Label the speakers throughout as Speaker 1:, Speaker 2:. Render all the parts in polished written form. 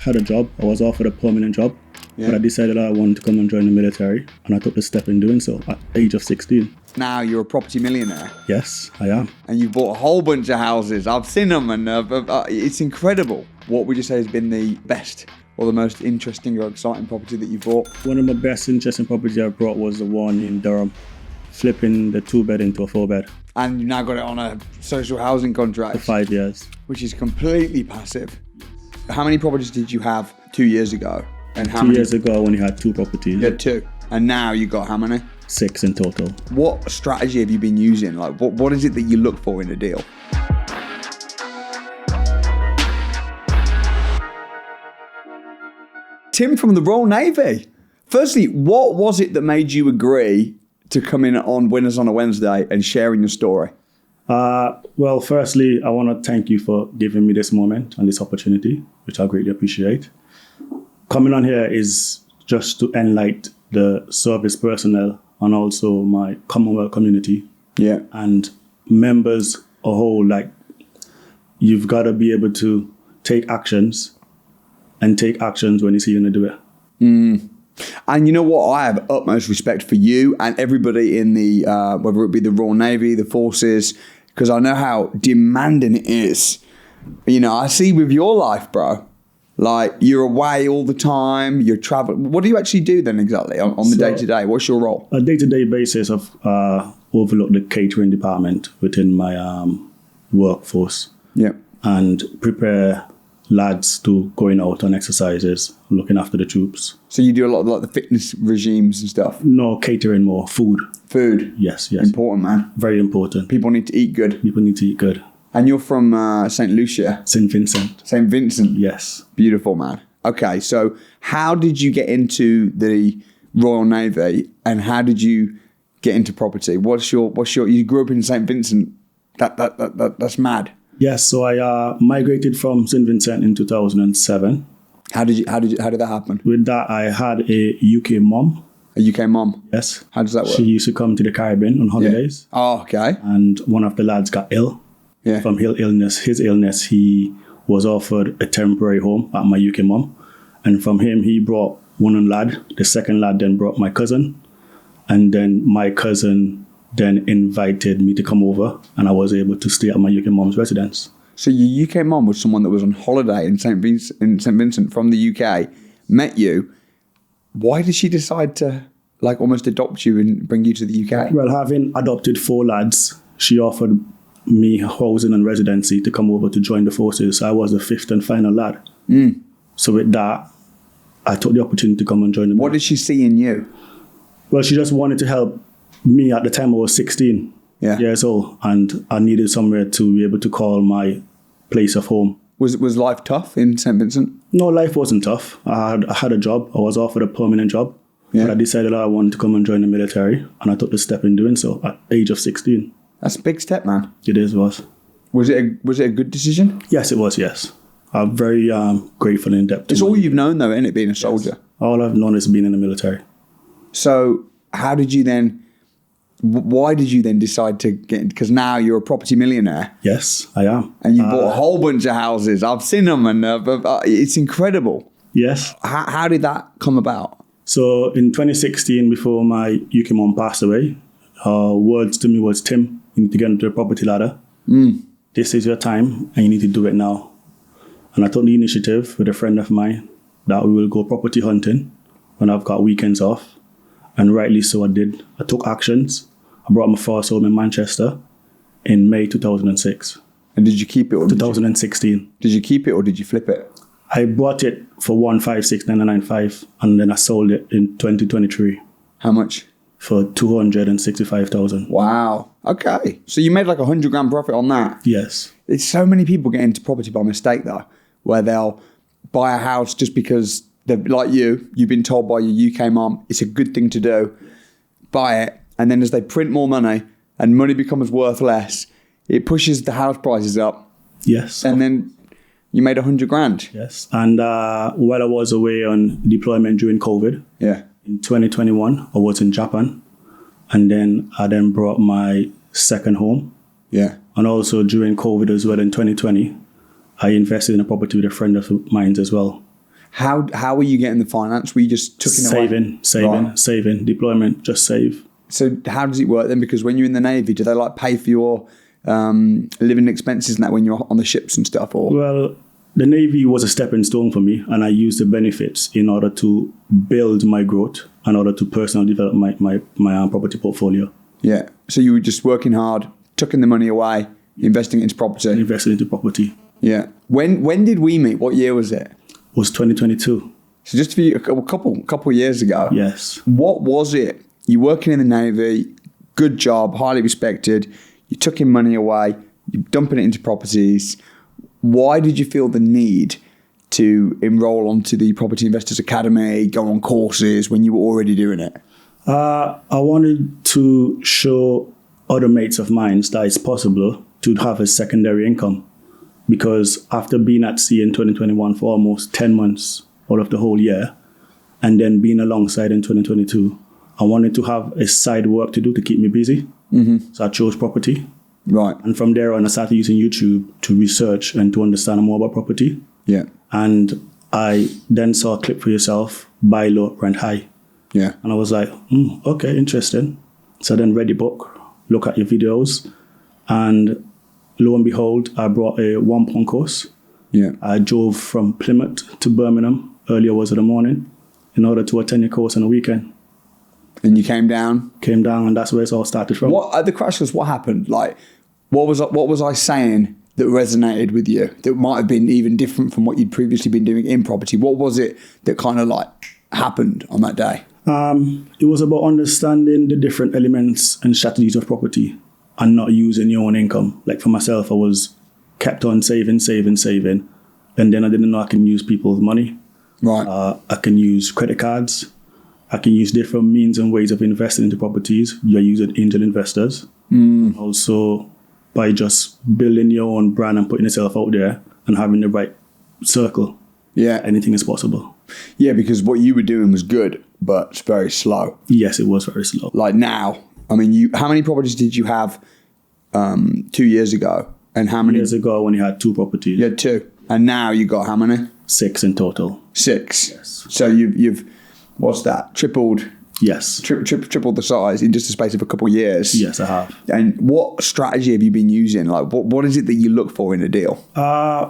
Speaker 1: had a job. I was offered a permanent job, but I decided I wanted to come and join the military, and I took the step in doing so at the age of 16.
Speaker 2: Now you're a property millionaire.
Speaker 1: Yes, I am.
Speaker 2: And you've bought a whole bunch of houses. I've seen them, and it's incredible. What would you say has been the best or the most interesting or exciting property that you've bought?
Speaker 1: One of my best interesting properties I brought was the one in Durham, flipping the 2-bed into a 4-bed.
Speaker 2: And you've now got it on a social housing contract.
Speaker 1: For 5 years.
Speaker 2: Which is completely passive. How many properties did you have 2 years ago? And how
Speaker 1: 2
Speaker 2: many?
Speaker 1: years ago, when you had 2 properties.
Speaker 2: You had 2. And now you got how many?
Speaker 1: 6 in total.
Speaker 2: What strategy have you been using? Like, what is it that you look for in a deal? Tim from the Royal Navy. Firstly, what was it that made you agree to come in on Winners on a Wednesday and sharing your story?
Speaker 1: Well, firstly, I want to thank you for giving me this moment and this opportunity, which I greatly appreciate. Coming on here is just to enlighten the service personnel and also my Commonwealth community.
Speaker 2: Yeah.
Speaker 1: And members a whole, like, you've got to be able to take actions when you see you're going to do it.
Speaker 2: And you know what? I have utmost respect for you and everybody in the, whether it be the Royal Navy, the forces, because I know how demanding it is. You know, I see with your life, bro, like you're away all the time, you're traveling. What do you actually do then exactly on the day-to-day? What's your role?
Speaker 1: A day-to-day basis of overlook the catering department within my workforce.
Speaker 2: Yeah.
Speaker 1: And prepare lads to going out on exercises, looking after the troops.
Speaker 2: So you do a lot of like the fitness regimes and stuff?
Speaker 1: No, catering more. Food.
Speaker 2: Food?
Speaker 1: Yes.
Speaker 2: Important, man.
Speaker 1: Very important.
Speaker 2: People need to eat good.
Speaker 1: People need to eat good.
Speaker 2: And you're from St. Lucia?
Speaker 1: St. Vincent.
Speaker 2: St. Vincent?
Speaker 1: Yes.
Speaker 2: Beautiful, man. Okay, so how did you get into the Royal Navy and how did you get into property? What's your you grew up in St. Vincent. That's mad.
Speaker 1: Yes, so I migrated from St. Vincent in 2007.
Speaker 2: How did that happen?
Speaker 1: With that, I had a UK mom.
Speaker 2: A UK mom?
Speaker 1: Yes.
Speaker 2: How does that work?
Speaker 1: She used to come to the Caribbean on holidays.
Speaker 2: Yeah. Oh, okay.
Speaker 1: And one of the lads got ill.
Speaker 2: Yeah.
Speaker 1: From his illness, he was offered a temporary home at my UK mom. And from him, he brought one lad. The second lad then brought my cousin. And then my cousin then invited me to come over, and I was able to stay at my UK mom's residence.
Speaker 2: So your UK mom was someone that was on holiday in St. Vincent from the UK, met you. Why did she decide to like almost adopt you and bring you to the UK?
Speaker 1: Well, having adopted 4 lads, she offered me housing and residency to come over to join the forces. I was the 5th and final lad. So with that, I took the opportunity to come and join them.
Speaker 2: What did she see in you?
Speaker 1: Well, she just wanted to help me. At the time, I was 16 years old, and I needed somewhere to be able to call my place of home.
Speaker 2: Was life tough in St. Vincent?
Speaker 1: No, life wasn't tough. I had a job. I was offered a permanent job. Yeah. But I decided I wanted to come and join the military, and I took the step in doing so at the age of 16.
Speaker 2: That's a big step, man.
Speaker 1: It was.
Speaker 2: Was it a good decision?
Speaker 1: Yes, it was, yes. I'm very grateful and indebted.
Speaker 2: It's all you've known, though, isn't it, being a soldier?
Speaker 1: Yes. All I've known is being in the military.
Speaker 2: So how did you then... Why did you then decide to get... Because now you're a property millionaire.
Speaker 1: Yes, I am.
Speaker 2: And you bought a whole bunch of houses. I've seen them, and it's incredible.
Speaker 1: Yes.
Speaker 2: How did that come about?
Speaker 1: So in 2016, before my UK mom passed away, her words to me was, Tim, you need to get into the property ladder. This is your time, and you need to do it now. And I took the initiative with a friend of mine that we will go property hunting when I've got weekends off. And rightly so I did. I took actions. I brought my first home in Manchester in May 2006.
Speaker 2: And did you keep it? Or
Speaker 1: 2016.
Speaker 2: Did you keep it or did you flip it?
Speaker 1: I bought it for 156,995 and then I sold it in 2023.
Speaker 2: How much?
Speaker 1: For 265,000.
Speaker 2: Wow. Okay. So you made like $100,000 profit on that?
Speaker 1: Yes.
Speaker 2: It's so many people get into property by mistake though, where they'll buy a house just because they're like you've been told by your UK mom, it's a good thing to do, buy it. And then as they print more money and money becomes worth less, it pushes the house prices up.
Speaker 1: Yes.
Speaker 2: And then you made $100,000.
Speaker 1: Yes. And while I was away on deployment during COVID, in 2021, I was in Japan. And then I brought my second home.
Speaker 2: Yeah.
Speaker 1: And also during COVID as well in 2020, I invested in a property with a friend of mine as well.
Speaker 2: How were you getting the finance? Were you just tucking away?
Speaker 1: Saving, deployment, just save.
Speaker 2: So how does it work then? Because when you're in the Navy, do they like pay for your living expenses and that when you're on the ships and stuff? Or
Speaker 1: Well, the Navy was a stepping stone for me, and I used the benefits in order to build my growth, in order to personally develop my property portfolio.
Speaker 2: Yeah. So you were just working hard, tucking the money away, investing into property.
Speaker 1: Invested into property.
Speaker 2: Yeah. When did we meet? What year was it?
Speaker 1: It was 2022.
Speaker 2: So just a couple of years ago.
Speaker 1: Yes.
Speaker 2: What was it? You're working in the Navy, good job, highly respected. You're tucking money away. You're dumping it into properties. Why did you feel the need to enroll onto the Property Investors Academy, go on courses when you were already doing it?
Speaker 1: I wanted to show other mates of mine that it's possible to have a secondary income, because after being at sea in 2021 for almost 10 months out of the whole year, and then being alongside in 2022, I wanted to have a side work to do to keep me busy. Mm-hmm. So I chose property.
Speaker 2: Right.
Speaker 1: And from there on, I started using YouTube to research and to understand more about property.
Speaker 2: Yeah.
Speaker 1: And I then saw a clip for yourself, buy low, rent high.
Speaker 2: Yeah.
Speaker 1: And I was like, okay, interesting. So I then read the book, look at your videos, and lo and behold, I brought a £1 course.
Speaker 2: Yeah.
Speaker 1: I drove from Plymouth to Birmingham early hours of the morning in order to attend your course on a weekend.
Speaker 2: And you came down?
Speaker 1: Came down, and that's where it all started from.
Speaker 2: What at the crash course, what happened? Like, what was I saying that resonated with you, that might have been even different from what you'd previously been doing in property? What was it that kind of like happened on that day?
Speaker 1: It was about understanding the different elements and strategies of property and not using your own income. Like for myself, I was kept on saving. And then I didn't know I can use people's money.
Speaker 2: Right.
Speaker 1: I can use credit cards. I can use different means and ways of investing into properties. You're using angel investors. Also, by just building your own brand and putting yourself out there and having the right circle.
Speaker 2: Yeah.
Speaker 1: Anything is possible.
Speaker 2: Yeah, because what you were doing was good, but it's very slow.
Speaker 1: Yes, it was very slow.
Speaker 2: Like now, I mean, how many properties did you have 2 years ago? And how many?
Speaker 1: Years ago, when you had 2 properties.
Speaker 2: You had 2. And now you got how many?
Speaker 1: 6 in total.
Speaker 2: 6.
Speaker 1: Yes.
Speaker 2: So you've what's that? Tripled.
Speaker 1: Yes.
Speaker 2: Tripled the size in just a space of a couple of years.
Speaker 1: Yes, I have.
Speaker 2: And what strategy have you been using? Like, what is it that you look for in a deal?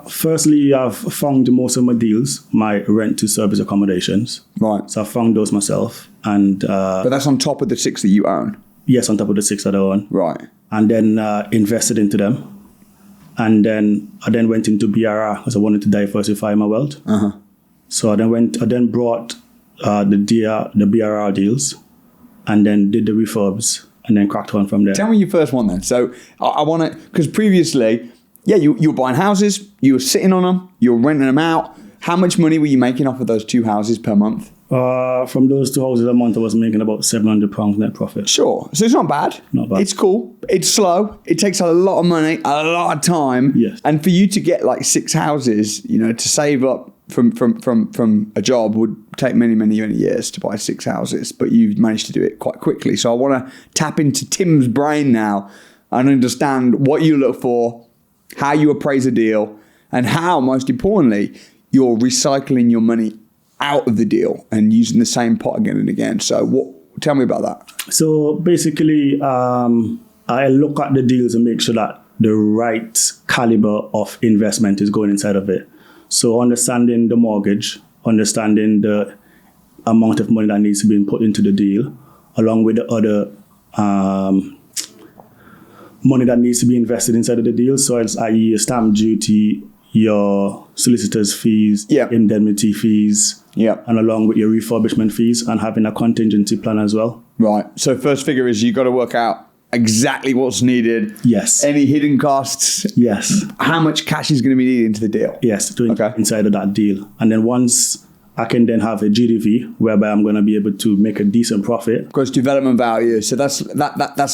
Speaker 1: Firstly, I've found most of my deals, my rent to service accommodations.
Speaker 2: Right.
Speaker 1: So I found those myself. And
Speaker 2: but that's on top of the 6 that you own?
Speaker 1: Yes, on top of the 6 that I own.
Speaker 2: Right.
Speaker 1: And then invested into them. And then I went into BRR because I wanted to diversify my wealth.
Speaker 2: Uh-huh.
Speaker 1: So I then brought the BRR deals, and then did the refurbs, and then cracked on from there.
Speaker 2: Tell me your first one then. So I want to, because previously, yeah, you were buying houses, you were sitting on them, you were renting them out. How much money were you making off of those 2 houses per month?
Speaker 1: From those 2 houses a month, I was making about £700 net profit.
Speaker 2: Sure. So it's not bad.
Speaker 1: Not bad.
Speaker 2: It's cool. It's slow. It takes a lot of money, a lot of time.
Speaker 1: Yes.
Speaker 2: And for you to get like 6 houses, to save up from a job would take many, many, many years to buy 6 houses, but you've managed to do it quite quickly. So I want to tap into Tim's brain now and understand what you look for, how you appraise a deal, and how, most importantly, you're recycling your money out of the deal and using the same pot again and again. So tell me about that.
Speaker 1: So basically, I look at the deals and make sure that the right caliber of investment is going inside of it. So understanding the mortgage, understanding the amount of money that needs to be put into the deal, along with the other money that needs to be invested inside of the deal. So it's i.e. your stamp duty, your solicitor's fees, indemnity fees, and along with your refurbishment fees, and having a contingency plan as well.
Speaker 2: Right. So first figure is you got to work out exactly what's needed.
Speaker 1: Yes.
Speaker 2: Any hidden costs.
Speaker 1: Yes.
Speaker 2: How much cash is going to be needed into the deal.
Speaker 1: Yes, inside of that deal. And then once I can then have a GDV whereby I'm going to be able to make a decent profit.
Speaker 2: Gross development value. So that's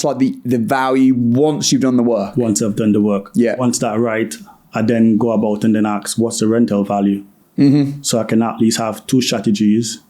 Speaker 2: like the value once you've done the work.
Speaker 1: Once I've done the work.
Speaker 2: Yeah.
Speaker 1: Once that's right, I then go about and then ask, what's the rental value? Mm-hmm. So I can at least have 2 strategies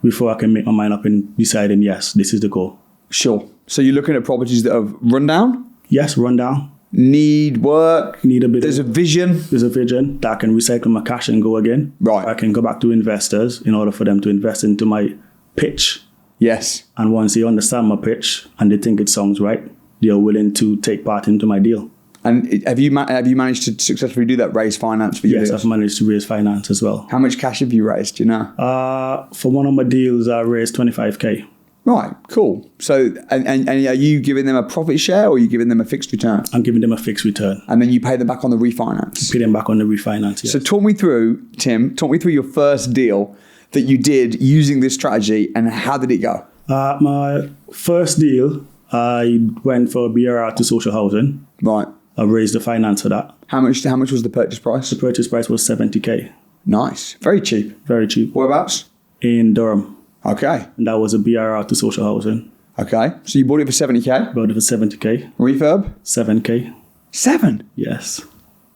Speaker 1: before I can make my mind up and deciding, yes, this is the goal.
Speaker 2: Sure. So you're looking at properties that have run down?
Speaker 1: Yes, run down.
Speaker 2: need work.
Speaker 1: Need a bit.
Speaker 2: There's a vision.
Speaker 1: There's a vision that I can recycle my cash and go again.
Speaker 2: Right.
Speaker 1: I can go back to investors in order for them to invest into my pitch.
Speaker 2: Yes.
Speaker 1: And once they understand my pitch and they think it sounds right, they are willing to take part into my deal.
Speaker 2: And have you managed to successfully do that, raise finance for your
Speaker 1: Yes,
Speaker 2: deals?
Speaker 1: I've managed to raise finance as well.
Speaker 2: How much cash have you raised, do you know?
Speaker 1: For one of my deals, I raised 25K.
Speaker 2: Right, cool. So, and are you giving them a profit share or are you giving them a fixed return?
Speaker 1: I'm giving them a fixed return.
Speaker 2: And then you pay them back on the refinance?
Speaker 1: Pay them back on the refinance, yes.
Speaker 2: So talk me through your first deal that you did using this strategy and how did it go?
Speaker 1: My first deal, I went for BRR to social housing.
Speaker 2: Right.
Speaker 1: I raised the finance for that.
Speaker 2: How much was the purchase price?
Speaker 1: The purchase price was 70K.
Speaker 2: Nice. Very cheap.
Speaker 1: Very cheap.
Speaker 2: Whereabouts?
Speaker 1: In Durham.
Speaker 2: Okay.
Speaker 1: And that was a BRR to social housing.
Speaker 2: Okay. So you bought it for 70K?
Speaker 1: Bought it for 70K.
Speaker 2: Refurb?
Speaker 1: 7K.
Speaker 2: 7?
Speaker 1: Yes.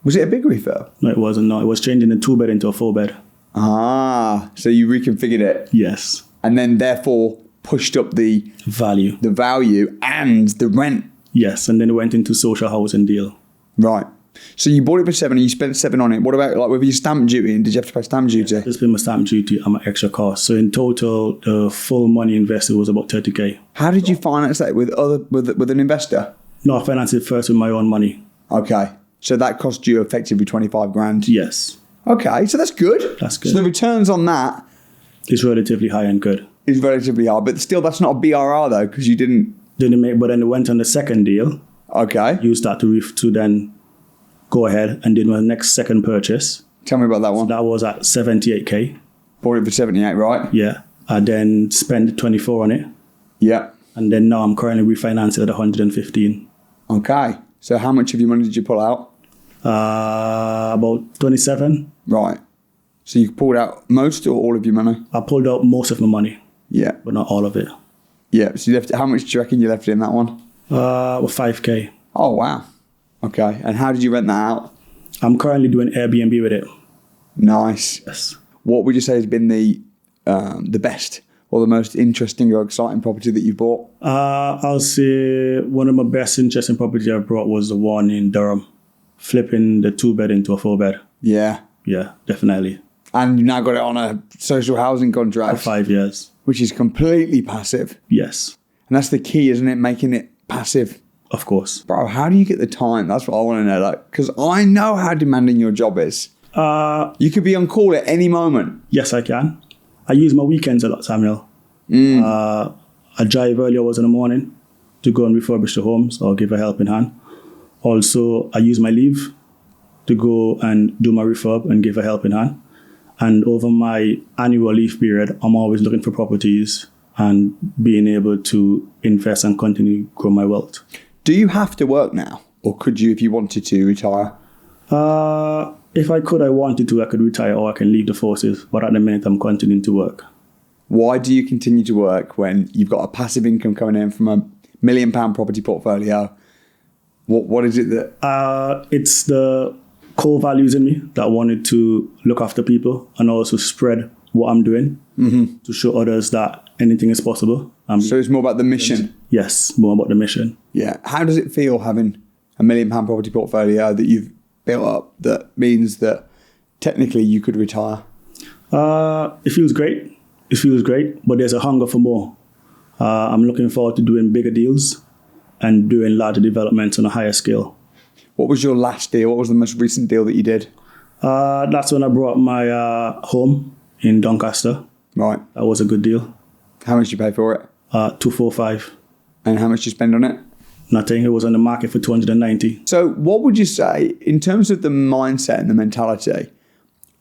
Speaker 2: Was it a big refurb?
Speaker 1: No, it wasn't. No, it was changing a 2-bed into a 4-bed.
Speaker 2: Ah, so you reconfigured it.
Speaker 1: Yes.
Speaker 2: And then therefore pushed up the
Speaker 1: Value.
Speaker 2: value and the rent.
Speaker 1: Yes. And then it went into social housing deal.
Speaker 2: Right. So you bought it for 7 and you spent 7 on it. What about like with your stamp duty? And did you have to pay stamp duty?
Speaker 1: There's been my stamp duty and my extra cost. So in total, the full money invested was about 30K.
Speaker 2: How did you finance that with an investor?
Speaker 1: No, I financed it first with my own money.
Speaker 2: Okay. So that cost you effectively 25 grand.
Speaker 1: Yes.
Speaker 2: Okay. So that's good.
Speaker 1: That's good.
Speaker 2: So the returns on that
Speaker 1: It's relatively high and good.
Speaker 2: is relatively high, but still that's not a BRR though because you didn't.
Speaker 1: But then it went on the second deal.
Speaker 2: Okay.
Speaker 1: Used that to then go ahead and did my next second purchase.
Speaker 2: Tell me about that one.
Speaker 1: That was at 78K.
Speaker 2: Bought it for 78, right?
Speaker 1: Yeah. I then spent 24 on it.
Speaker 2: Yeah.
Speaker 1: And then now I'm currently refinancing at 115.
Speaker 2: Okay. So how much of your money did you pull out?
Speaker 1: About 27.
Speaker 2: Right. So you pulled out most or all of your money?
Speaker 1: I pulled out most of my money,
Speaker 2: Yeah.
Speaker 1: but not all of it.
Speaker 2: Yeah. So you left. How much do you reckon you left in that one?
Speaker 1: With 5K.
Speaker 2: Oh wow. Okay. And how did you rent that out?
Speaker 1: I'm currently doing Airbnb with it.
Speaker 2: Nice.
Speaker 1: Yes.
Speaker 2: What would you say has been the best or the most interesting or exciting property that you've bought?
Speaker 1: I'll say one of my best interesting properties I've brought was the one in Durham, flipping the 2-bed into a 4-bed.
Speaker 2: Yeah.
Speaker 1: Yeah, definitely.
Speaker 2: And you've now got it on a social housing
Speaker 1: For
Speaker 2: contract,
Speaker 1: 5 years.
Speaker 2: which is completely passive.
Speaker 1: Yes,
Speaker 2: And that's the key, isn't it? Making it passive.
Speaker 1: of course.
Speaker 2: Bro, how do you get the time? That's what I want to know. Like, because I know how demanding your job is. You could be on call at any moment.
Speaker 1: Yes, I can. I use my weekends a lot, Samuel. I drive early hours in the morning to go and refurbish the homes or give a helping hand. Also, I use my leave to go and do my refurb and give a helping hand. And over my annual leave period, I'm always looking for properties and being able to invest and continue to grow my wealth.
Speaker 2: Do you have to work now? Or could you, if you wanted to, retire?
Speaker 1: If I wanted to, I could retire or I can leave the forces. But at the minute, I'm continuing to work.
Speaker 2: Why do you continue to work when you've got a passive income coming in from a £1 million property portfolio? What is it that...
Speaker 1: It's the core values in me that I wanted to look after people and also spread what I'm doing to show others that anything is possible.
Speaker 2: So it's more about the mission?
Speaker 1: Yes, more about the mission.
Speaker 2: Yeah. How does it feel having a £1 million property portfolio that you've built up that means that technically you could retire?
Speaker 1: It feels great. It feels great, but there's a hunger for more. I'm looking forward to doing bigger deals and doing larger developments on a higher scale.
Speaker 2: What was your last deal? What was the most recent deal that you did?
Speaker 1: That's when I brought my home in Doncaster.
Speaker 2: Right.
Speaker 1: That was a good deal.
Speaker 2: How much did you pay for it?
Speaker 1: 245.
Speaker 2: And how much did you spend on it?
Speaker 1: Nothing. It was on the market for 290.
Speaker 2: So what would you say, in terms of the mindset and the mentality,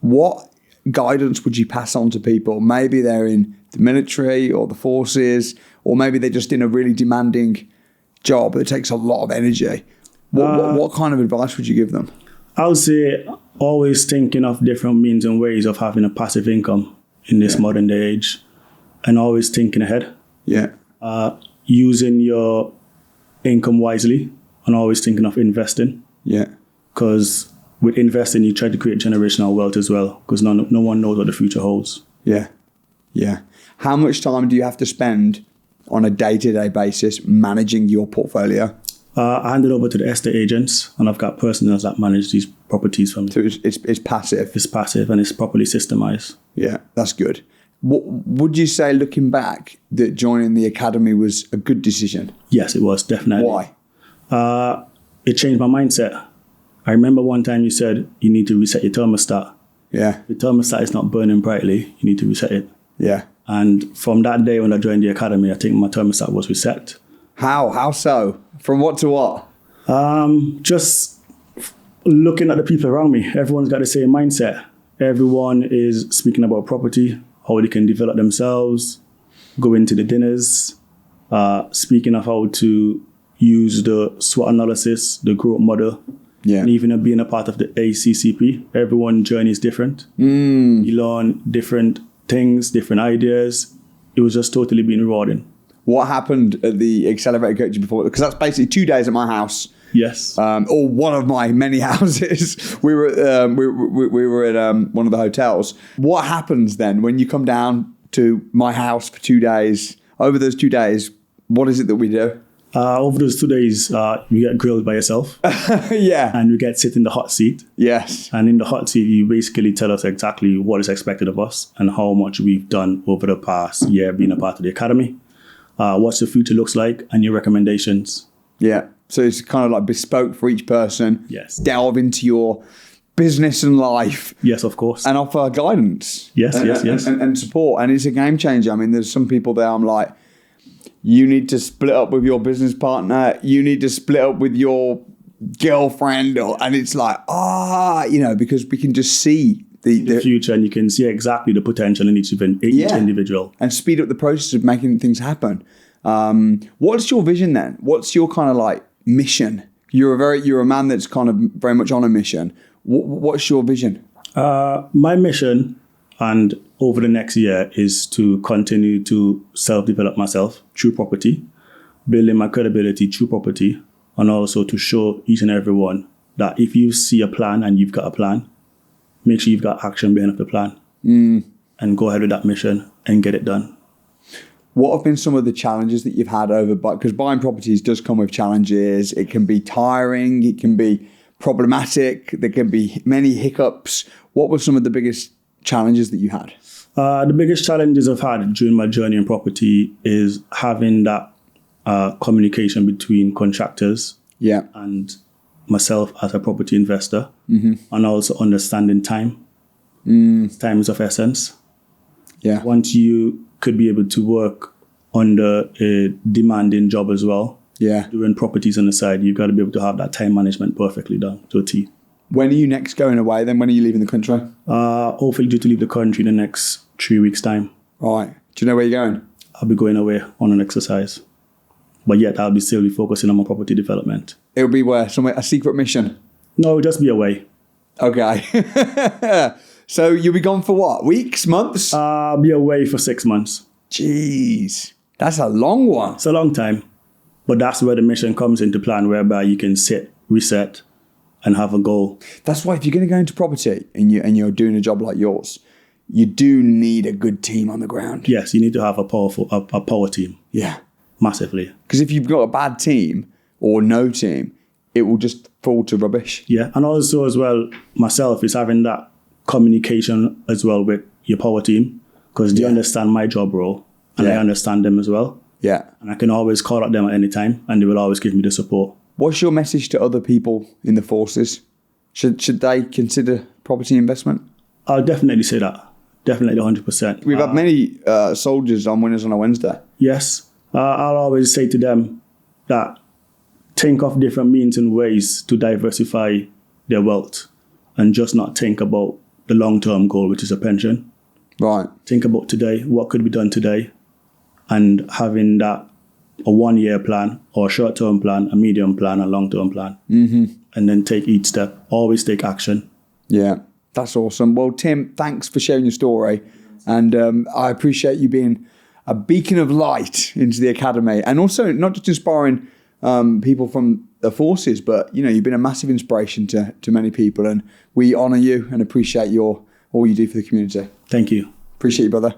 Speaker 2: what guidance would you pass on to people? Maybe they're in the military or the forces, or maybe they're just in a really demanding job that takes a lot of energy. What kind of advice would you give them?
Speaker 1: I would say always thinking of different means and ways of having a passive income in this modern day age, and always thinking ahead.
Speaker 2: Yeah.
Speaker 1: Using your income wisely and always thinking of investing.
Speaker 2: Yeah.
Speaker 1: Because with investing, you try to create generational wealth as well, because no one knows what the future holds.
Speaker 2: Yeah. Yeah. How much time do you have to spend on a day-to-day basis managing your portfolio?
Speaker 1: I hand it over to the estate agents, and I've got personnel that manage these properties for me.
Speaker 2: So it's passive.
Speaker 1: It's passive and it's properly systemized.
Speaker 2: Yeah, that's good. What would you say, looking back, that joining the academy was a good decision?
Speaker 1: Yes, it was, definitely.
Speaker 2: Why?
Speaker 1: It changed my mindset. I remember one time you said you need to reset your thermostat.
Speaker 2: Yeah.
Speaker 1: The thermostat is not burning brightly. You need to reset it.
Speaker 2: Yeah.
Speaker 1: And from that day when I joined the academy, I think my thermostat was reset.
Speaker 2: How? How so? From what to what?
Speaker 1: Just looking at the people around me. Everyone's got the same mindset. Everyone is speaking about property, how they can develop themselves, going to the dinners, speaking of how to use the SWOT analysis, the growth model, and even being a part of the ACCP. Everyone's journey is different. You learn different things, different ideas. It was just totally been rewarding.
Speaker 2: What happened at the accelerator coaching before? Because that's basically 2 days at my house.
Speaker 1: Yes.
Speaker 2: Or one of my many houses. We were at one of the hotels. What happens then when you come down to my house for 2 days? Over those 2 days, what is it that we do?
Speaker 1: Over those 2 days, you get grilled by yourself.
Speaker 2: Yeah.
Speaker 1: And we get sit in the hot seat.
Speaker 2: Yes.
Speaker 1: And in the hot seat, you basically tell us exactly what is expected of us and how much we've done over the past year being a part of the academy. What the future looks like and your recommendations.
Speaker 2: Yeah. So it's kind of like bespoke for each person.
Speaker 1: Yes.
Speaker 2: Delve into your business and life.
Speaker 1: Yes, of course.
Speaker 2: And offer guidance.
Speaker 1: Yes.
Speaker 2: And support. And it's a game changer. I mean, there's some people there I'm like, you need to split up with your business partner. You need to split up with your girlfriend. And it's like, because we can just see the
Speaker 1: future, and you can see exactly the potential in each individual.
Speaker 2: And speed up the process of making things happen. What's your vision then? What's your kind of like mission? You're a man that's kind of very much on a mission. What's your vision?
Speaker 1: My mission, and over the next year, is to continue to self-develop myself through property, building my credibility through property, and also to show each and everyone that if you see a plan and you've got a plan, make sure you've got action behind the plan and go ahead with that mission and get it done.
Speaker 2: What have been some of the challenges that you've had because buying properties does come with challenges. It can be tiring. It can be problematic. There can be many hiccups. What were some of the biggest challenges that you had?
Speaker 1: The biggest challenges I've had during my journey in property is having that communication between contractors and myself as a property investor, and also understanding time. Time is of essence. Yeah. Once you could be able to work under a demanding job as well, doing properties on the side, you've got to be able to have that time management perfectly done to a T.
Speaker 2: When are you next going away then? When are you leaving the country?
Speaker 1: Hopefully due to leave the country in the next 3 weeks' time.
Speaker 2: All right. Do you know where you're going?
Speaker 1: I'll be going away on an exercise. But yet I'll be still solely focusing on my property development.
Speaker 2: It'll be where? Somewhere, a secret mission?
Speaker 1: No, it'll just be away.
Speaker 2: Okay. So you'll be gone for what? Weeks? Months?
Speaker 1: I'll be away for 6 months.
Speaker 2: Jeez. That's a long one.
Speaker 1: It's a long time. But that's where the mission comes into plan, whereby you can sit, reset, and have a goal.
Speaker 2: That's why if you're going to go into property and you're doing a job like yours, you do need a good team on the ground.
Speaker 1: Yes, you need to have a power team.
Speaker 2: Yeah.
Speaker 1: Massively.
Speaker 2: Because if you've got a bad team or no team, it will just fall to rubbish.
Speaker 1: Yeah. And also as well, myself is having that communication as well with your power team, because they understand my job role and I understand them as well. Yeah. And I can always call up them at any time and they will always give me the support.
Speaker 2: What's your message to other people in the forces? Should they consider property investment?
Speaker 1: I'll definitely say that. Definitely 100%.
Speaker 2: We've had many soldiers on Winners on a Wednesday.
Speaker 1: Yes. I'll always say to them that think of different means and ways to diversify their wealth and just not think about the long-term goal, which is a pension.
Speaker 2: Right.
Speaker 1: Think about today, what could be done today, and having that a 1-year plan or a short-term plan, a medium plan, a long-term plan. And then take each step. Always take action.
Speaker 2: Yeah, that's awesome. Well, Tim, thanks for sharing your story. And I appreciate you being a beacon of light into the academy. And also not just inspiring people from the forces, but, you've been a massive inspiration to many people. And we honour you and appreciate all you do for the community.
Speaker 1: Thank you.
Speaker 2: Appreciate you, brother.